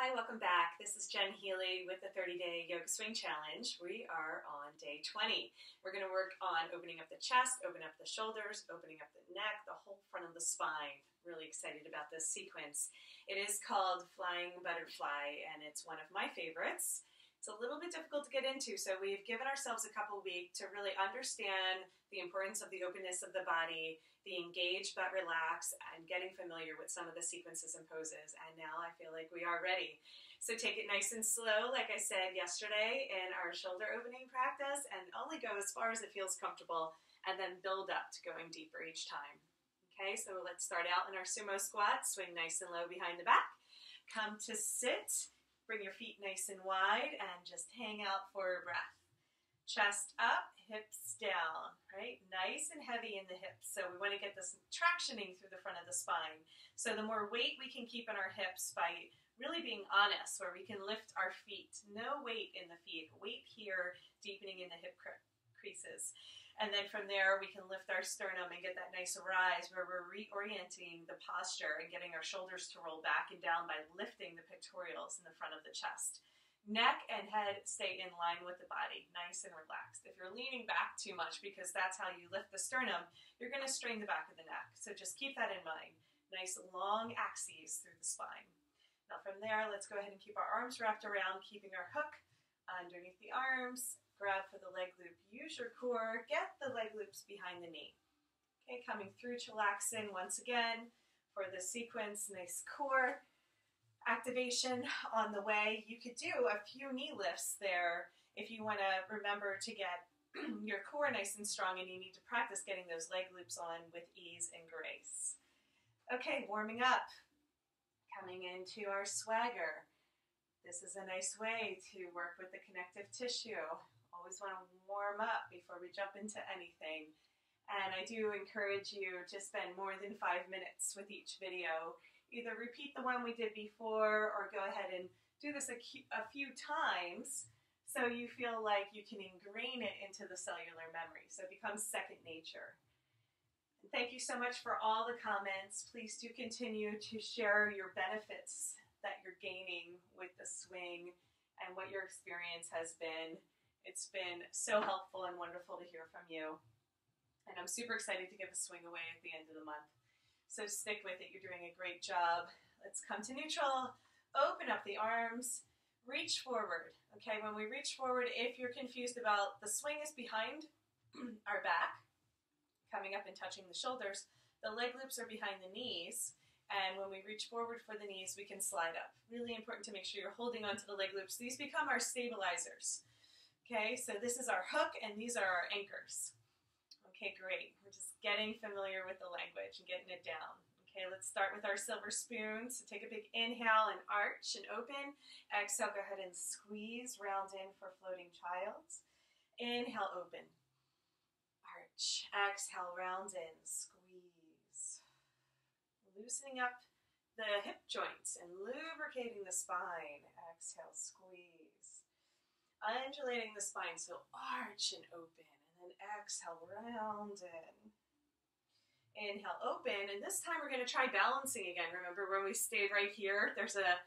Hi, welcome back. This is Jen Healy with the 30-Day Yoga Swing Challenge. We are on day 20. We're going to work on opening up the chest, opening up the shoulders, opening up the neck, the whole front of the spine. Really excited about this sequence. It is called Flying Butterfly, and it's one of my favorites. It's a little bit difficult to get into, so we've given ourselves a couple weeks to really understand the importance of the openness of the body, the engage but relax, and getting familiar with some of the sequences and poses. And now I feel like we are ready. So take it nice and slow, like I said yesterday in our shoulder opening practice, and only go as far as it feels comfortable, and then build up to going deeper each time. Okay, so let's start out in our sumo squat. Swing nice and low behind the back. Come to sit. Bring your feet nice and wide and just hang out for a breath. Chest up, hips down, right? Nice and heavy in the hips. So we want to get this tractioning through the front of the spine. So the more weight we can keep in our hips by really being honest, where we can lift our feet. No weight in the feet. Weight here, deepening in the hip creases. And then from there, we can lift our sternum and get that nice rise where we're reorienting the posture and getting our shoulders to roll back and down by lifting the pectorals in the front of the chest. Neck and head stay in line with the body, nice and relaxed. If you're leaning back too much, because that's how you lift the sternum, you're going to strain the back of the neck. So just keep that in mind. Nice long axes through the spine. Now from there, let's go ahead and keep our arms wrapped around, keeping our hook underneath the arms. Grab for the leg loop, use your core, get the leg loops behind the knee. Okay, coming through Chillaxin once again for the sequence, nice core activation on the way. You could do a few knee lifts there if you want to remember to get your core nice and strong, and you need to practice getting those leg loops on with ease and grace. Okay, warming up, coming into our swagger. This is a nice way to work with the connective tissue. Always want to warm up before we jump into anything. And I do encourage you to spend more than 5 minutes with each video. Either repeat the one we did before or go ahead and do this a few times so you feel like you can ingrain it into the cellular memory, so it becomes second nature. And thank you so much for all the comments. Please do continue to share your benefits that you're gaining with the swing and what your experience has been. It's been so helpful and wonderful to hear from you. And I'm super excited to give a swing away at the end of the month. So stick with it. You're doing a great job. Let's come to neutral. Open up the arms. Reach forward. Okay, when we reach forward, if you're confused about the swing is behind our back, coming up and touching the shoulders, the leg loops are behind the knees. And when we reach forward for the knees, we can slide up. Really important to make sure you're holding onto the leg loops. These become our stabilizers. Okay, so this is our hook, and these are our anchors. Okay, great. We're just getting familiar with the language and getting it down. Okay, let's start with our silver spoon. So take a big inhale and arch and open. Exhale, go ahead and squeeze, round in for floating child. Inhale, open. Arch. Exhale, round in, squeeze. Loosening up the hip joints and lubricating the spine. Exhale, squeeze. Undulating the spine, so arch and open, and then exhale, round in. Inhale, open, and this time we're going to try balancing again. Remember when we stayed right here, there's a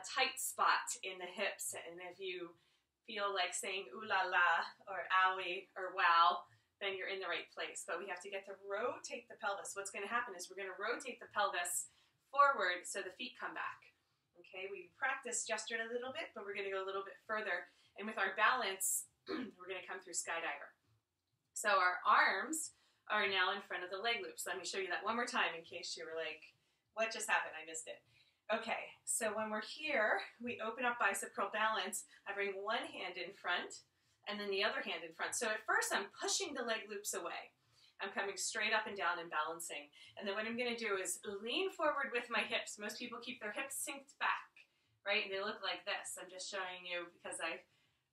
tight spot in the hips, and if you feel like saying ooh la la, or owie, or wow, then you're in the right place. But we have to get to rotate the pelvis. What's going to happen is we're going to rotate the pelvis forward so the feet come back. Okay, we practiced yesterday a little bit, but we're going to go a little bit further. And with our balance, we're going to come through Skydiver. So our arms are now in front of the leg loops. Let me show you that one more time in case you were like, what just happened? I missed it. Okay, so when we're here, we open up bicep curl balance. I bring one hand in front and then the other hand in front. So at first I'm pushing the leg loops away. I'm coming straight up and down and balancing. And then what I'm going to do is lean forward with my hips. Most people keep their hips synced back, right? And they look like this. I'm just showing you because I've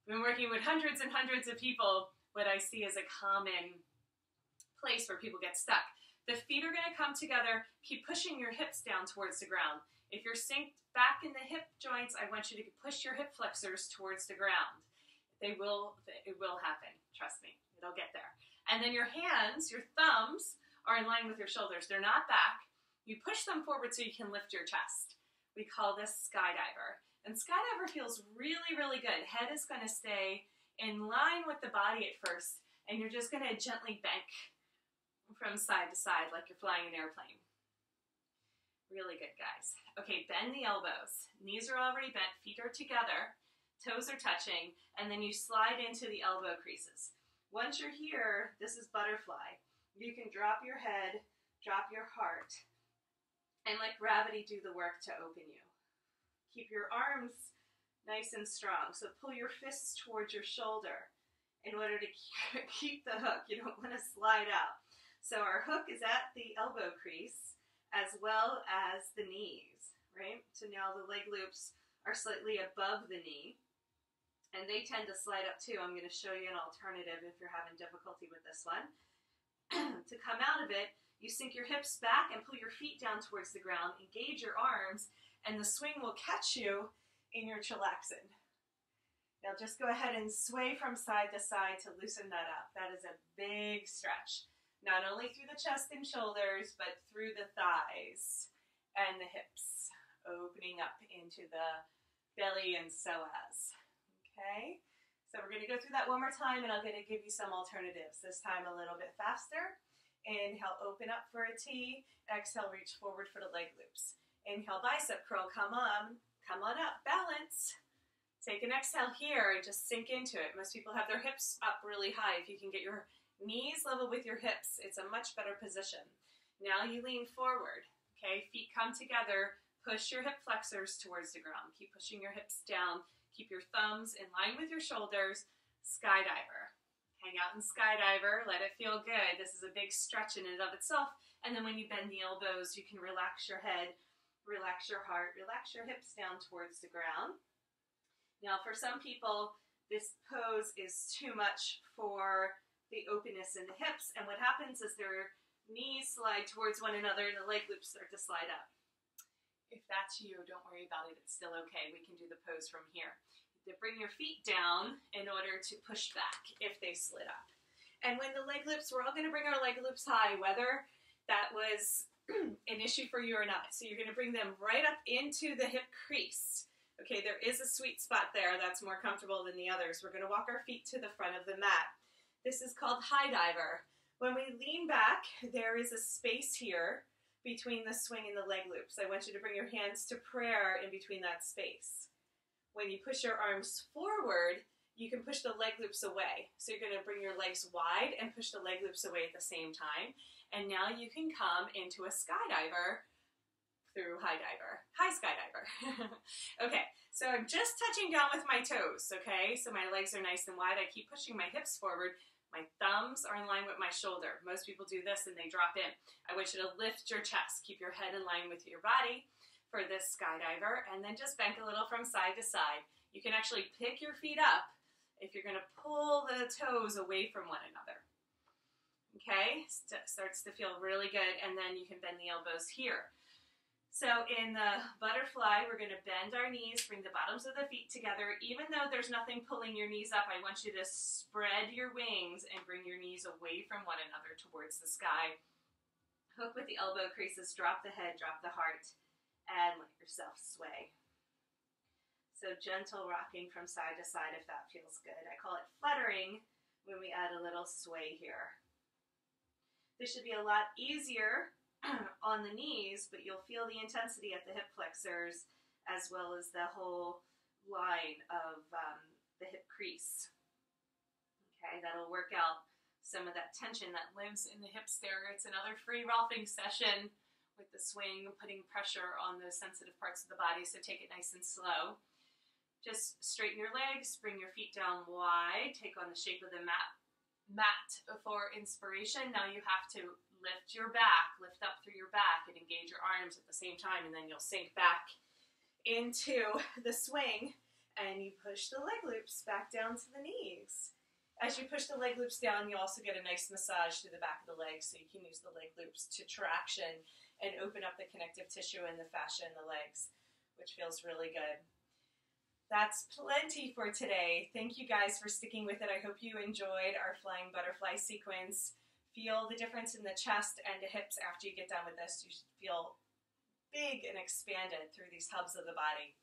been working with hundreds and hundreds of people. What I see is a common place where people get stuck. The feet are going to come together. Keep pushing your hips down towards the ground. If you're synced back in the hip joints, I want you to push your hip flexors towards the ground. It will happen. Trust me, it'll get there. And then your hands, your thumbs, are in line with your shoulders. They're not back. You push them forward so you can lift your chest. We call this Skydiver. And Skydiver feels really, really good. Head is going to stay in line with the body at first, and you're just going to gently bank from side to side like you're flying an airplane. Really good, guys. Okay, bend the elbows. Knees are already bent, feet are together, toes are touching, and then you slide into the elbow creases. Once you're here, this is butterfly. You can drop your head, drop your heart, and let gravity do the work to open you. Keep your arms nice and strong. So pull your fists towards your shoulder in order to keep the hook. You don't want to slide out. So our hook is at the elbow crease as well as the knees, right? So now the leg loops are slightly above the knee, and they tend to slide up too. I'm going to show you an alternative if you're having difficulty with this one. To come out of it, you sink your hips back and pull your feet down towards the ground, engage your arms, and the swing will catch you in your Chillaxin. Now just go ahead and sway from side to side to loosen that up. That is a big stretch. Not only through the chest and shoulders, but through the thighs and the hips, opening up into the belly and psoas. Okay, so we're going to go through that one more time, and I'm going to give you some alternatives, this time a little bit faster. Inhale, open up for a T. Exhale, reach forward for the leg loops. Inhale, bicep curl, come on up, balance. Take an exhale here and just sink into it. Most people have their hips up really high. If you can get your knees level with your hips, it's a much better position. Now you lean forward, okay? Feet come together, push your hip flexors towards the ground. Keep pushing your hips down. Keep your thumbs in line with your shoulders. Skydiver. Hang out in Skydiver, let it feel good. This is a big stretch in and of itself. And then when you bend the elbows, you can relax your head, relax your heart, relax your hips down towards the ground. Now for some people, this pose is too much for the openness in the hips, and what happens is their knees slide towards one another and the leg loops start to slide up. If that's you, don't worry about it, it's still okay. We can do the pose from here. You bring your feet down in order to push back if they slid up. And when the leg loops, we're all going to bring our leg loops high, whether that was an issue for you or not. So you're going to bring them right up into the hip crease. Okay, there is a sweet spot there that's more comfortable than the others. We're going to walk our feet to the front of the mat. This is called high diver. When we lean back, there is a space here between the swing and the leg loops. I want you to bring your hands to prayer in between that space. When you push your arms forward, you can push the leg loops away. So you're going to bring your legs wide and push the leg loops away at the same time. And now you can come into a Skydiver through high diver. Hi, Skydiver. Okay, so I'm just touching down with my toes, okay? So my legs are nice and wide. I keep pushing my hips forward. My thumbs are in line with my shoulder. Most people do this and they drop in. I want you to lift your chest. Keep your head in line with your body for this Skydiver, and then just bank a little from side to side. You can actually pick your feet up if you're going to pull the toes away from one another. Okay, starts to feel really good, and then you can bend the elbows here. So in the butterfly, we're going to bend our knees, bring the bottoms of the feet together. Even though there's nothing pulling your knees up, I want you to spread your wings and bring your knees away from one another towards the sky. Hook with the elbow creases, drop the head, drop the heart, and let yourself sway. So gentle rocking from side to side if that feels good. I call it fluttering when we add a little sway here. This should be a lot easier on the knees, but you'll feel the intensity at the hip flexors as well as the whole line of the hip crease. Okay, that'll work out some of that tension that lives in the hips there. It's another free rolfing session with the swing, putting pressure on those sensitive parts of the body, so take it nice and slow. Just straighten your legs, bring your feet down wide, take on the shape of the mat for inspiration. Now you have to lift your back, lift up through your back and engage your arms at the same time, and then you'll sink back into the swing and you push the leg loops back down to the knees. As you push the leg loops down, you also get a nice massage through the back of the legs, so you can use the leg loops to traction and open up the connective tissue and the fascia in the legs, which feels really good. That's plenty for today. Thank you guys for sticking with it. I hope you enjoyed our flying butterfly sequence. Feel the difference in the chest and the hips after you get done with this. You should feel big and expanded through these hubs of the body.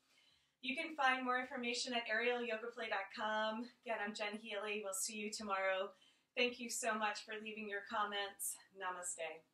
You can find more information at aerialyogaflay.com. Again, I'm Jen Healy. We'll see you tomorrow. Thank you so much for leaving your comments. Namaste.